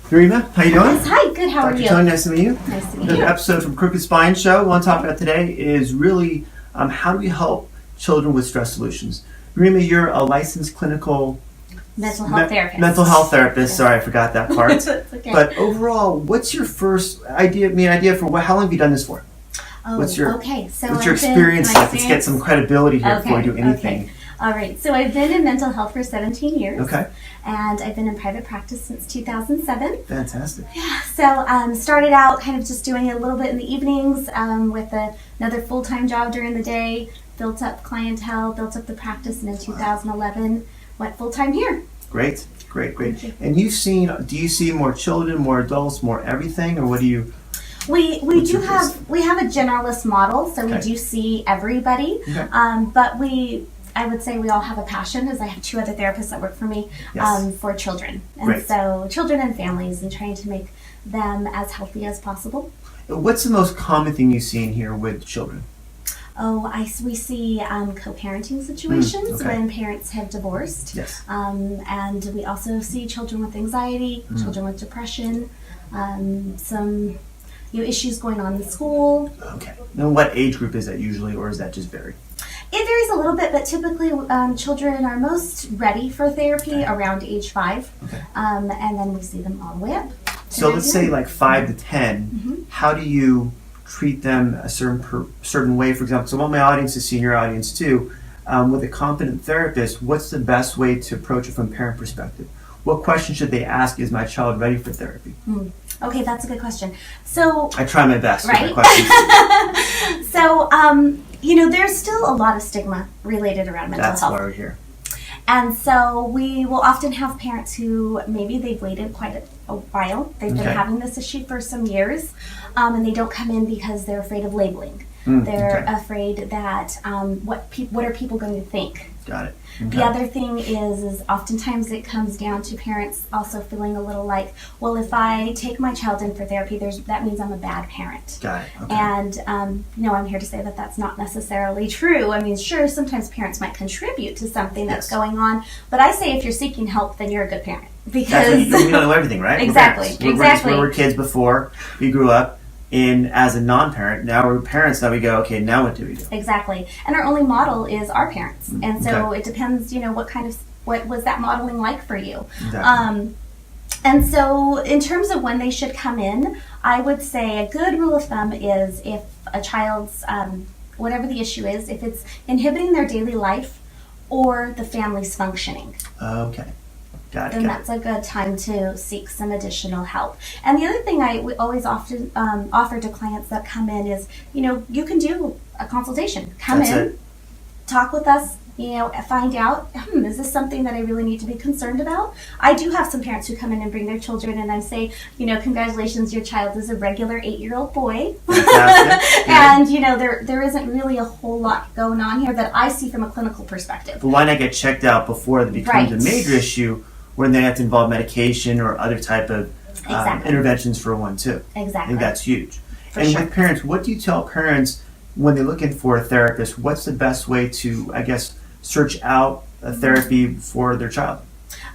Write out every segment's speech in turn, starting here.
Norina, how you doing? Yes, hi, good, how are you? Dr. Tony, nice to meet you. Nice to meet Another you. episode from Crooked Spine Show. What I want to talk about today is really how do we help children with stress solutions. Norina, you're a licensed clinical mental health therapist. Mental health therapist. Yes. Sorry, I forgot that part. It's okay. But overall, what's your first idea for how long have you done this for? Oh, what's your experience like? Let's get some credibility here before we do anything. Okay. All right, so I've been in mental health for 17 years. Okay. And I've been in private practice since 2007. Fantastic. Yeah, so started out kind of just doing a little bit in the evenings with another full-time job during the day, built up clientele, built up the practice, and in 2011 went full-time here. Great. And do you see more children, more adults, more everything, or what do you? We have a generalist model, so we do see everybody, but I would say we all have a passion, as I have two other therapists that work for me, for children. And so children and families, and trying to make them as healthy as possible. What's the most common thing you see in here with children? We see co-parenting situations when parents have divorced. Yes. And we also see children with anxiety, children with depression, some issues going on in school. Okay. Now, what age group is that usually, or is that just vary? It varies a little bit, but typically children are most ready for therapy around age 5, and then we see them all the way up. So let's say like 5 to 10. How do you treat them a certain way? For example, so I want my audience to see, and your audience too, with a competent therapist, what's the best way to approach it from a parent perspective? What question should they ask? Is my child ready for therapy? Okay, that's a good question. So I try my best with my questions. So, there's still a lot of stigma related around mental health. That's why we're here. And so we will often have parents who maybe they've waited quite a while. They've been having this issue for some years, and they don't come in because they're afraid of labeling. They're afraid that what are people going to think? Got it. The other thing is oftentimes it comes down to parents also feeling a little like, well, if I take my child in for therapy, that means I'm a bad parent. Got it. Okay. And I'm here to say that that's not necessarily true. I mean, sure, sometimes parents might contribute to something that's going on, but I say if you're seeking help, then you're a good parent, because we don't know everything, right? Exactly. We were kids before we grew up. As a non-parent, now we're parents, now we go, okay, now what do we do? Exactly. And our only model is our parents. And so it depends, what was that modeling like for you? Exactly. And so in terms of when they should come in, I would say a good rule of thumb is if a child's, whatever the issue is, if it's inhibiting their daily life or the family's functioning. Okay. Then that's a good time to seek some additional help. And the other thing we always often offer to clients that come in is, you can do a consultation. Come in, talk with us, find out, is this something that I really need to be concerned about? I do have some parents who come in and bring their children, and I say, congratulations, your child is a regular 8-year-old boy. And, there isn't really a whole lot going on here that I see from a clinical perspective. But why not get checked out before it becomes a major issue, when they have to involve medication or other type of interventions for one too? Exactly. I think that's huge. With parents, what do you tell parents when they're looking for a therapist? What's the best way to, search out a therapy for their child?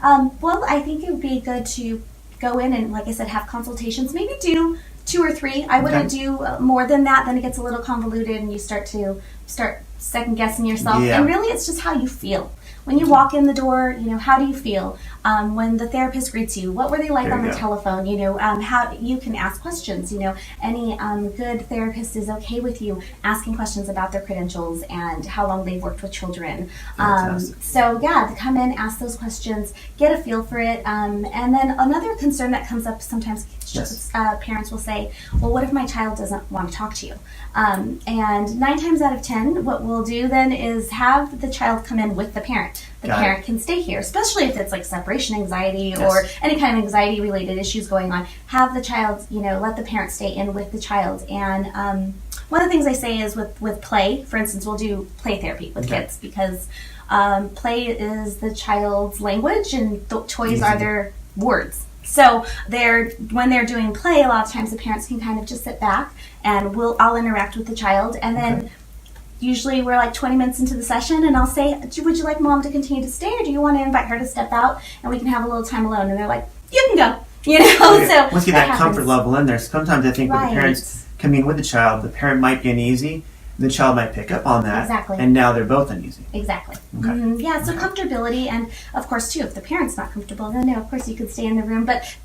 Well, I think it would be good to go in and, like I said, have consultations. Maybe do 2 or 3. I wouldn't do more than that. Then it gets a little convoluted and you start second guessing yourself. Yeah. And really, it's just how you feel. When you walk in the door, how do you feel? When the therapist greets you, what were they like on the telephone? How you can ask questions. Any good therapist is okay with you asking questions about their credentials and how long they've worked with children. To come in, ask those questions, get a feel for it. And then another concern that comes up sometimes, parents will say, well, what if my child doesn't want to talk to you? And 9 times out of 10, what we'll do then is have the child come in with the parent. The parent can stay here, especially if it's like separation anxiety or any kind of anxiety related issues going on. Have the child, let the parent stay in with the child. And one of the things I say is with play, for instance, we'll do play therapy with kids, because play is the child's language and toys are their words. So when they're doing play, a lot of times the parents can kind of just sit back and I'll interact with the child, and then usually we're like 20 minutes into the session and I'll say, would you like mom to continue to stay, or do you want to invite her to step out and we can have a little time alone? And they're like, you can go. You know, so once you get that comfort level in there, sometimes I think when the parents come in with the child, the parent might be uneasy, and the child might pick up on that, exactly. and now they're both uneasy. Exactly. Okay. Yeah, so comfortability, and of course, too, if the parent's not comfortable, then no, of course you could stay in the room. But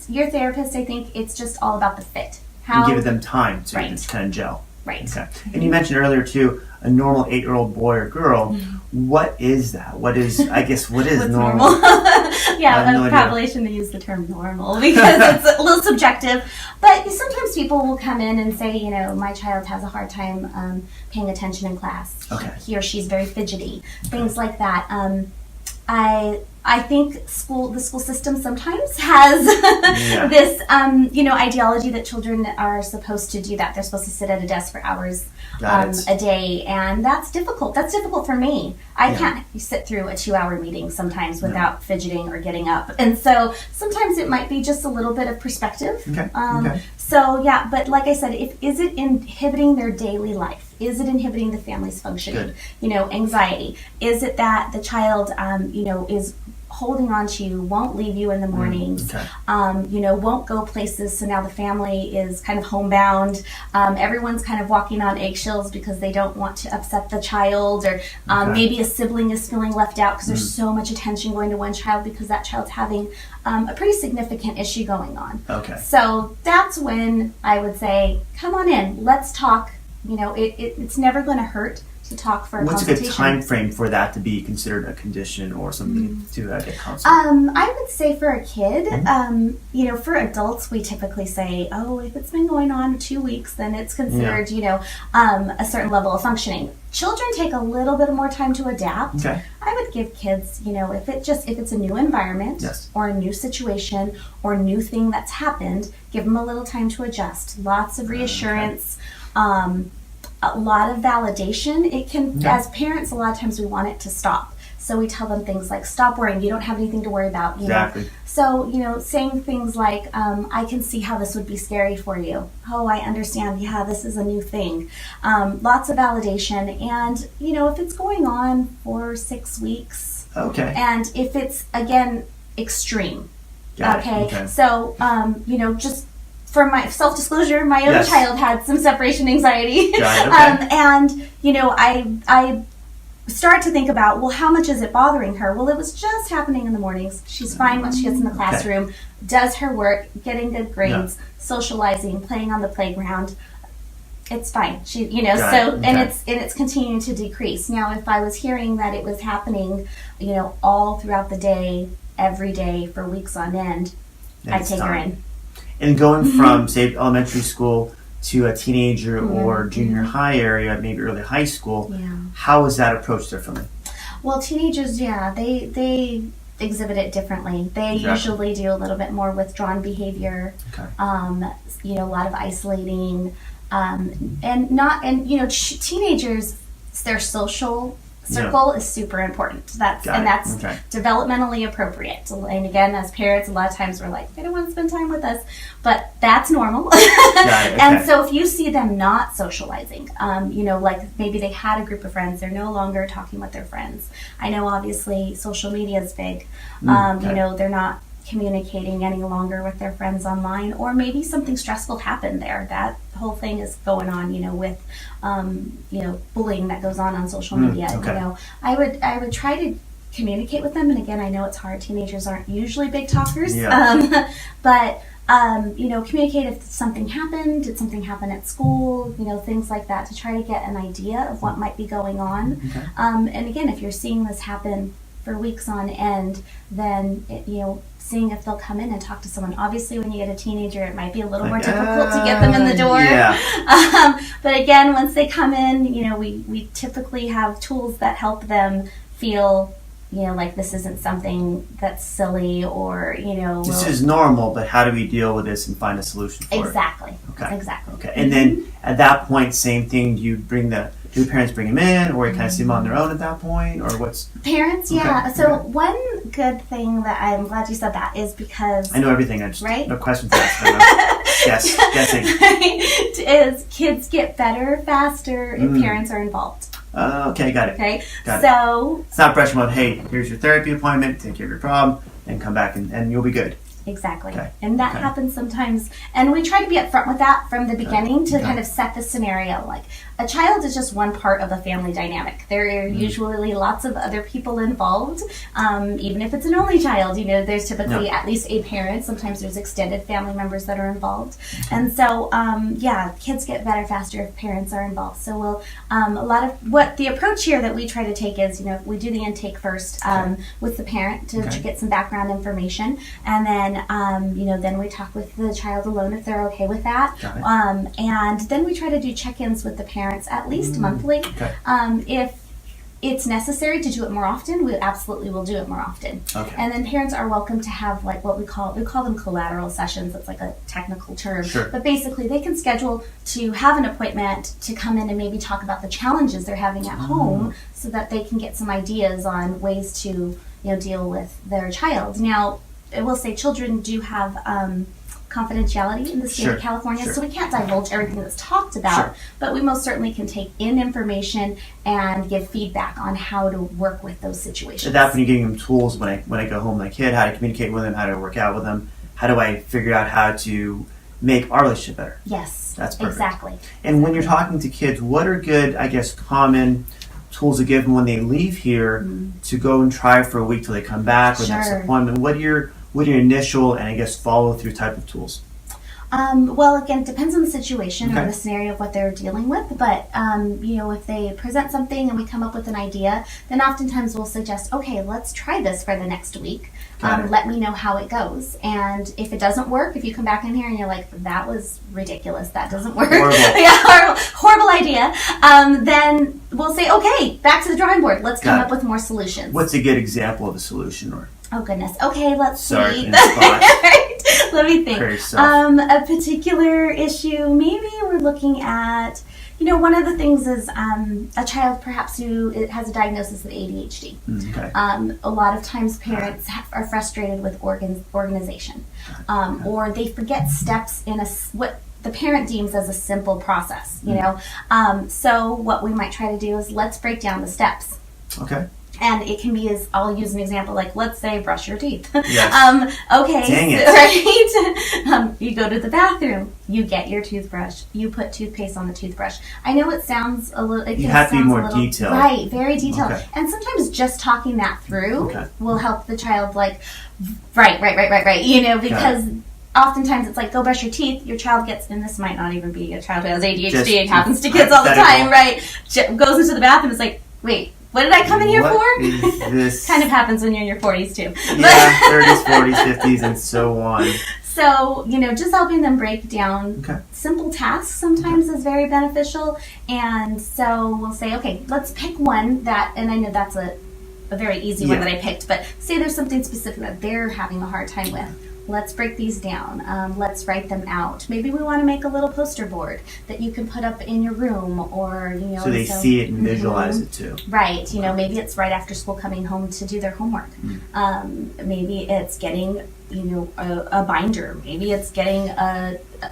your therapist, I think it's just all about the fit. And give them time to kind of gel. Right. Okay. And you mentioned earlier, too, a normal 8-year-old boy or girl. What is that? What is normal? I probably shouldn't use the term normal because it's a little subjective. But sometimes people will come in and say, you know, my child has a hard time paying attention in class. Okay. He or she's very fidgety. Things like that. I think the school system sometimes has this, ideology that children are supposed to do that. They're supposed to sit at a desk for hours a day, and that's difficult. That's difficult for me. I can't sit through a 2-hour meeting sometimes without fidgeting or getting up. And so sometimes it might be just a little bit of perspective. Okay. So, but like I said, is it inhibiting their daily life? Is it inhibiting the family's functioning? Good. You know, anxiety. Is it that the child, is holding on to you, won't leave you in the mornings, won't go places, so now the family is kind of homebound. Everyone's kind of walking on eggshells because they don't want to upset the child, or maybe a sibling is feeling left out because there's so much attention going to one child because that child's having a pretty significant issue going on. Okay. So that's when I would say, come on in, let's talk. You know, it's never going to hurt to talk for a consultation. What's a good time frame for that to be considered a condition or something to get consulted? I would say for a kid, for adults, we typically say, if it's been going on 2 weeks, then it's considered, a certain level of functioning. Children take a little bit more time to adapt. Okay. I would give kids, if it's a new environment or a new situation or a new thing that's happened, give them a little time to adjust. Lots of reassurance. A lot of validation. It can, as parents, a lot of times we want it to stop. So we tell them things like, stop worrying, you don't have anything to worry about. Exactly. Know? So, saying things like, I can see how this would be scary for you. Oh, I understand. Yeah, this is a new thing. Lots of validation. And, if it's going on for 6 weeks. Okay. And if it's, again, extreme. Okay. So, just for my self-disclosure, my own child had some separation anxiety. And, I start to think about, well, how much is it bothering her? Well, it was just happening in the mornings. She's fine once she gets in the classroom, does her work, getting good grades, socializing, playing on the playground. It's fine. She, and it's continuing to decrease. Now, if I was hearing that it was happening, all throughout the day, every day for weeks on end, I'd take her in. And going from, say, elementary school to a teenager or junior high area, maybe early high school, how is that approached differently? Well, teenagers, they exhibit it differently. They usually do a little bit more withdrawn behavior, a lot of isolating, teenagers, their social circle is super important. That's developmentally appropriate. And again, as parents, a lot of times we're like, they don't want to spend time with us, but that's normal. And so if you see them not socializing, like maybe they had a group of friends, they're no longer talking with their friends. I know obviously social media is big. They're not communicating any longer with their friends online, or maybe something stressful happened there. That whole thing is going on, with bullying that goes on social media. I would try to communicate with them, and again, I know it's hard. Teenagers aren't usually big talkers, but communicate if something happened. Did something happen at school? Things like that, to try to get an idea of what might be going on. And again, if you're seeing this happen for weeks on end, then seeing if they'll come in and talk to someone. Obviously, when you get a teenager, it might be a little more difficult to get them in the door. But again, once they come in, we typically have tools that help them feel, like this isn't something that's silly, or, this is normal, but how do we deal with this and find a solution for it? Exactly. And then at that point, same thing, do the parents bring them in, or you kind of see them on their own at that point, or what's... Parents, So one good thing that I'm glad you said that is because... I know everything, I just... No questions asked. Guessing. Is kids get better faster if parents are involved. Okay, got it. Okay, so... It's not brushing on, hey, here's your therapy appointment, take care of your problem, and come back and you'll be good. Exactly. Okay. And that Okay. happens sometimes. And we try to be upfront with that from the beginning to Okay. kind of set the scenario. Like, a child is just one part of the family dynamic. There are usually lots of other people involved. Even if it's an only child, there's typically at least a parent. Sometimes there's extended family members that are involved. And so, kids get better faster if parents are involved. So we'll, a lot of what the approach here that we try to take is, we do the intake first with the parent to get some background information. And then, then we talk with the child alone if they're okay with that. And then we try to do check-ins with the parents at least monthly. Okay. If it's necessary to do it more often, we absolutely will do it more often. Okay. And then parents are welcome to have like what we call them collateral sessions. It's like a technical term. Sure. But basically they can schedule to have an appointment to come in and maybe talk about the challenges they're having at home so that they can get some ideas on ways to deal with their child. Now, I will say children do have confidentiality in the state of California, so we can't divulge everything that's talked about, but we most certainly can take in information and give feedback on how to work with those situations. At that point, you're giving them tools when I go home with my kid, how to communicate with them, how to work out with them, how do I figure out how to make our relationship better. Yes, that's perfect. Exactly. And when you're talking to kids, what are good, I guess, common tools to give them when they leave here to go and try for a week till they come back with next appointment? What are your initial and I guess follow through type of tools? Well, again, it depends on the situation or the scenario of what they're dealing with. But, if they present something and we come up with an idea, then oftentimes we'll suggest, okay, let's try this for the next week. Let me know how it goes. And if it doesn't work, if you come back in here and you're like, that was ridiculous, that doesn't work. Horrible. Horrible idea. Then we'll say, okay, back to the drawing board. Let's come up with more solutions. What's a good example of a solution? Or oh, goodness. Okay, let's see. Let me think. A particular issue, maybe we're looking at, one of the things is a child perhaps who has a diagnosis of ADHD. A lot of times parents are frustrated with organization, or they forget steps in what the parent deems as a simple process, So what we might try to do is let's break down the steps. Okay. And it can be I'll use an example, like, let's say, brush your teeth. Yes. Okay. Dang it. Right? You go to the bathroom, you get your toothbrush, you put toothpaste on the toothbrush. I know it sounds a little... You have to be more detailed. Right, very detailed. Okay. And sometimes just talking that through will help the child, like, right, because... Oftentimes it's like, go brush your teeth. Your child gets, and this might not even be a child who has ADHD. It happens to kids all the time, right? Goes into the bathroom. It's like, wait, what did I come in here for? This kind of happens when you're in your 40s too. Yeah, 30s, 40s, 50s, and so on. So, just helping them break down simple tasks sometimes is very beneficial. And so we'll say, okay, let's pick one that, and I know that's a very easy one that I picked, but say there's something specific that they're having a hard time with. Let's break these down. Let's write them out. Maybe we want to make a little poster board that you can put up in your room, or so they see it and visualize it too. Right. Maybe it's right after school coming home to do their homework. Maybe it's getting a binder. Maybe it's getting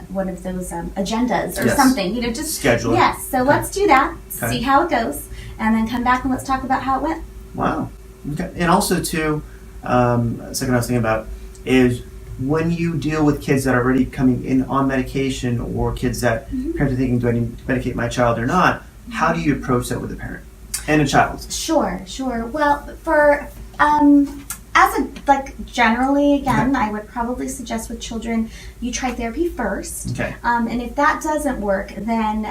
one of those agendas or something. Just schedule. Yes. So let's do that. See how it goes, and then come back and let's talk about how it went. Wow. Okay. And also too, second I was thinking about is when you deal with kids that are already coming in on medication, or kids that parents are thinking, do I need to medicate my child or not? How do you approach that with a parent and a child? Sure. Well, for generally, again, I would probably suggest with children, you try therapy first. Okay. And if that doesn't work, then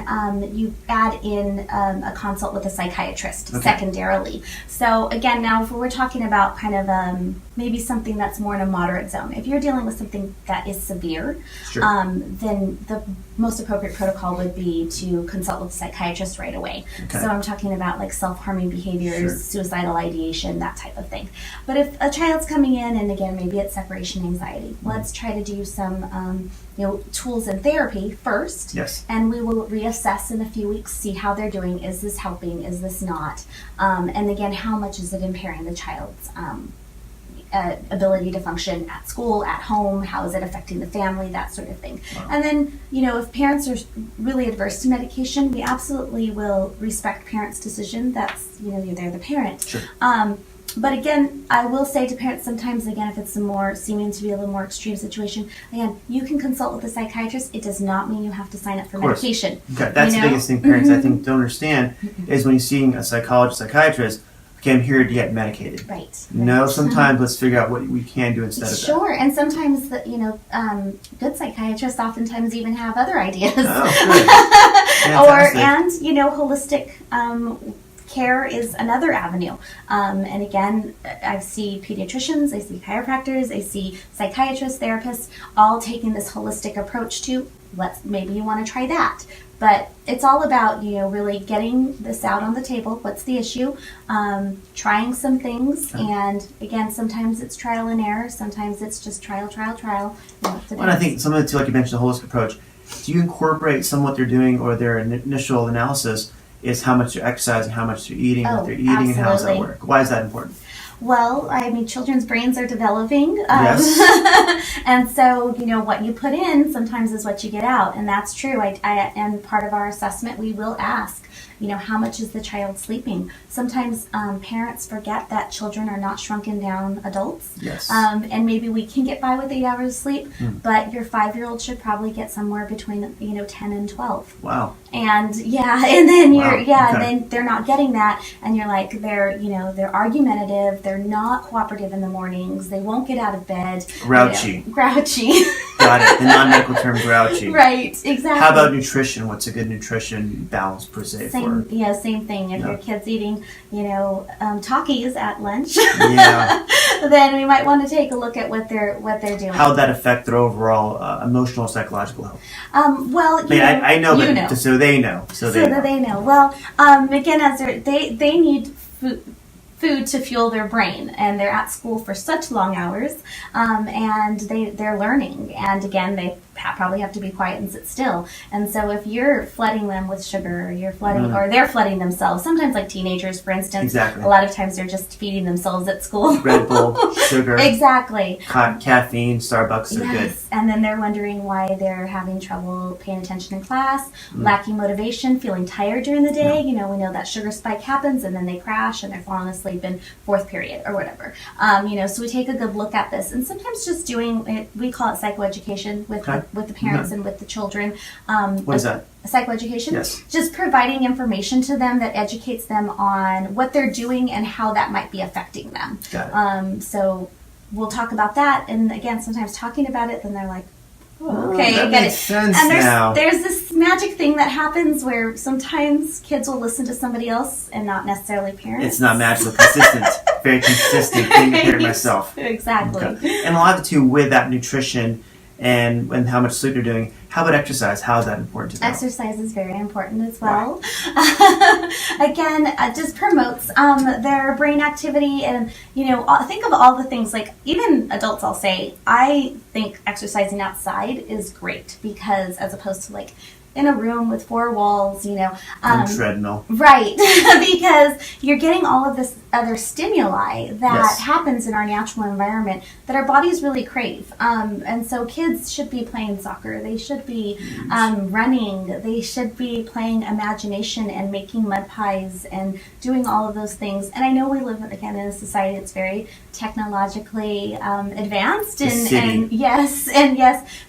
you add in a consult with a psychiatrist secondarily. So again, now if we're talking about kind of maybe something that's more in a moderate zone, if you're dealing with something that is severe, then the most appropriate protocol would be to consult with a psychiatrist right away. So I'm talking about like self-harming behaviors, suicidal ideation, that type of thing. But if a child's coming in, and again, maybe it's separation anxiety, let's try to do some tools and therapy first. Yes. And we will reassess in a few weeks, see how they're doing. Is this helping? Is this not? And again, how much is it impairing the child's ability to function at school, at home? How is it affecting the family? That sort of thing. Wow. And then, if parents are really adverse to medication, we absolutely will respect parents' decision. That's, they're the parent. Sure. But again, I will say to parents sometimes, again, if it's seeming to be a little more extreme situation, again, you can consult with a psychiatrist. It does not mean you have to sign up for medication. Okay. That's the biggest thing parents, I think, don't understand is when you're seeing a psychiatrist, okay, I'm here to get medicated. Right. No, sometimes let's figure out what we can do instead of that. Sure, and sometimes, good psychiatrists oftentimes even have other ideas. Oh, good. Holistic care is another avenue. And again, I see pediatricians, I see chiropractors, I see psychiatrists, therapists, all taking this holistic approach to, maybe you want to try that. But it's all about, really getting this out on the table. What's the issue? Trying some things. And again, sometimes it's trial and error. Sometimes it's just trial. And I think some of it too, like you mentioned, the holistic approach. Do you incorporate some of what they're doing or their initial analysis is how much they're exercising, how much they're eating, what they're eating, absolutely. and how does that work? Why is that important? Well, children's brains are developing. Yes. And so, what you put in sometimes is what you get out. And that's true. And part of our assessment, we will ask, how much is the child sleeping? Sometimes parents forget that children are not shrunken down adults. Yes. And maybe we can get by with 8 hours of sleep, but your 5-year-old should probably get somewhere between, 10 and 12. Wow. And and then okay. and then they're not getting that, and you're like, they're argumentative, they're not cooperative in the mornings, they won't get out of bed. Grouchy. Grouchy. Got it. The non-medical term grouchy. Right, exactly. How about nutrition? What's a good nutrition balance per se same thing. If your kid's eating, Takis at lunch, then we might want to take a look at what they're doing. How would that affect their overall emotional, psychological health? I know, but so they know. So they know. Well, again, as they need food to fuel their brain, and they're at school for such long hours, and they're learning, and again, they probably have to be quiet and sit still. And so if you're flooding them with sugar, or they're flooding themselves, sometimes like teenagers, for instance, exactly. A lot of times they're just feeding themselves at school. Red Bull, sugar. Exactly. Caffeine, Starbucks are good. And then they're wondering why they're having trouble paying attention in class, lacking motivation, feeling tired during the day. We know that sugar spike happens, and then they crash and they're falling asleep in 4th period or whatever. So we take a good look at this, and sometimes just doing it, we call it psychoeducation with the parents and with the children. What is that? Psychoeducation? Yes. Just providing information to them that educates them on what they're doing and how that might be affecting them. Got it. So we'll talk about that, and again, sometimes talking about it, then they're like, okay, that I get makes it. sense and now. There's this magic thing that happens where sometimes kids will listen to somebody else and not necessarily parents. It's not magical, consistent. Very consistent thing to hear myself. Exactly. Okay. And a lot of it too with that nutrition and how much sleep you're doing. How about exercise? How is that important to them? Exercise is very important as well. Again, it just promotes their brain activity, and think of all the things, like even adults, I'll say, I think exercising outside is great, because as opposed to like in a room with 4 walls, and treadmill. Right, because you're getting all of this other stimuli that happens in our natural environment that our bodies really crave. And so kids should be playing soccer. They should be running. They should be playing imagination and making mud pies and doing all of those things. And I know we live, again, in a society that's very technologically advanced. And yes.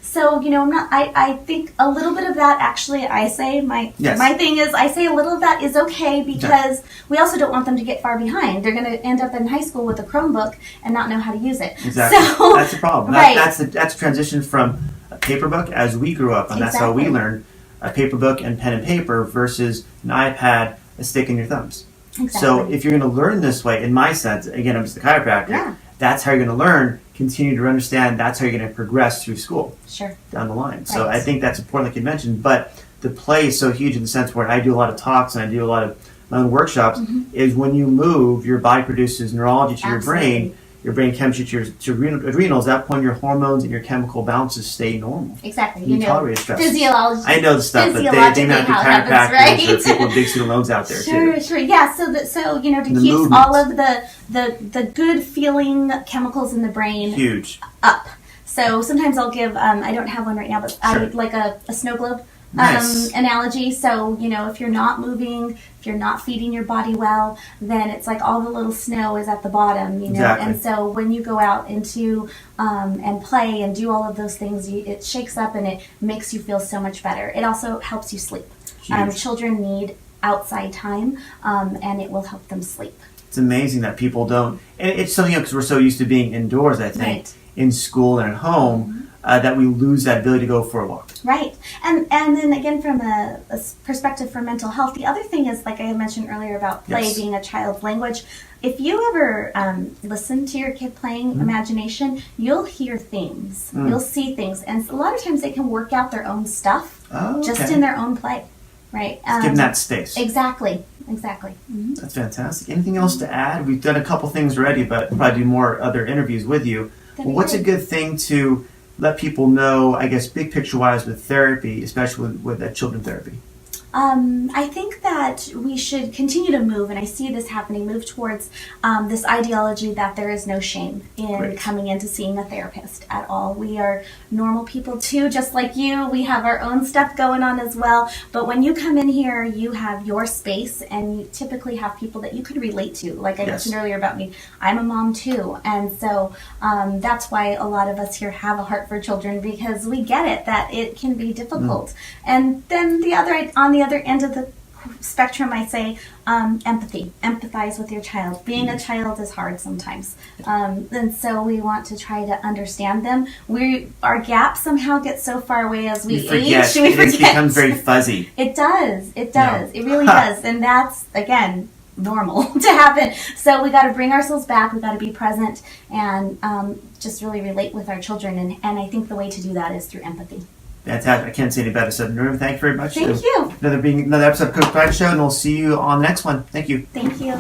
So, I think a little bit of that, actually, I say, my thing is, I say a little of that is okay, because we also don't want them to get far behind. They're going to end up in high school with a Chromebook and not know how to use it. Exactly. So, that's the problem. Right. That's transition from a paper book as we grew up, and that's how we learned, a paper book and pen and paper versus an iPad, a stick in your thumbs. Exactly. So if you're going to learn this way, in my sense, again, I'm just a chiropractor, that's how you're going to learn, continue to understand, that's how you're going to progress through school down the line. Right. So I think that's important, like you mentioned, but the play is so huge in the sense where I do a lot of talks and I do a lot of my own workshops, is when you move, your body produces neurology to your brain chemistry to your adrenals. At that point, your hormones and your chemical balances stay normal. Exactly. You tolerate stress. Physiology. I know the stuff, but they might be chiropractors or people with big pseudo loans out there too. Sure. Yeah. So to keep all of the good feeling chemicals in the brain up. So sometimes I'll give, I don't have one right now, but I like a snow globe. Nice. Analogy. So, if you're not moving, if you're not feeding your body well, then it's like all the little snow is at the bottom, Exactly. And so when you go out into and play and do all of those things, it shakes up and it makes you feel so much better. It also helps you sleep. Huge. Children need outside time, and it will help them sleep. It's amazing that people don't, and it's something because we're so used to being indoors, I think, Right. in school and at home, that we lose that ability to go for a walk. Right. And then again, from a perspective for mental health, the other thing is, like I had mentioned earlier about play Yes. being a child's language. If you ever listen to your kid playing imagination, you'll hear things, you'll see things, and a lot of times they can work out their own stuff just Okay. in their own play. Right. Give them that space. Exactly. Mm-hmm. That's fantastic. Anything else to add? We've done a couple things already, but we'll probably do more other interviews with you. That'd be What's a great. good thing to let people know, I guess, big picture-wise with therapy, especially with children therapy? I think that we should continue to move, and I see this happening, move towards this ideology that there is no shame in Great. coming in to seeing a therapist at all. We are normal people too, just like you. We have our own stuff going on as well. But when you come in here, you have your space, and you typically have people that you can relate to. Like I Yes. mentioned earlier about me, I'm a mom too. And so that's why a lot of us here have a heart for children, because we get it, that it can be difficult. And then on the other end of the spectrum, I say empathy. Empathize with your child. Being a child is hard sometimes, and so we want to try to understand them. Our gap somehow gets so far away as we age. We forget. It becomes very fuzzy. It does. Yeah. It really does, and that's again normal to happen. So we got to bring ourselves back. We got to be present and just really relate with our children. And I think the way to do that is through empathy. Fantastic. I can't say any better. So, Norina, thank you very much. Thank you. Another episode of Coach Pride Show, and we'll see you on the next one. Thank you. Thank you.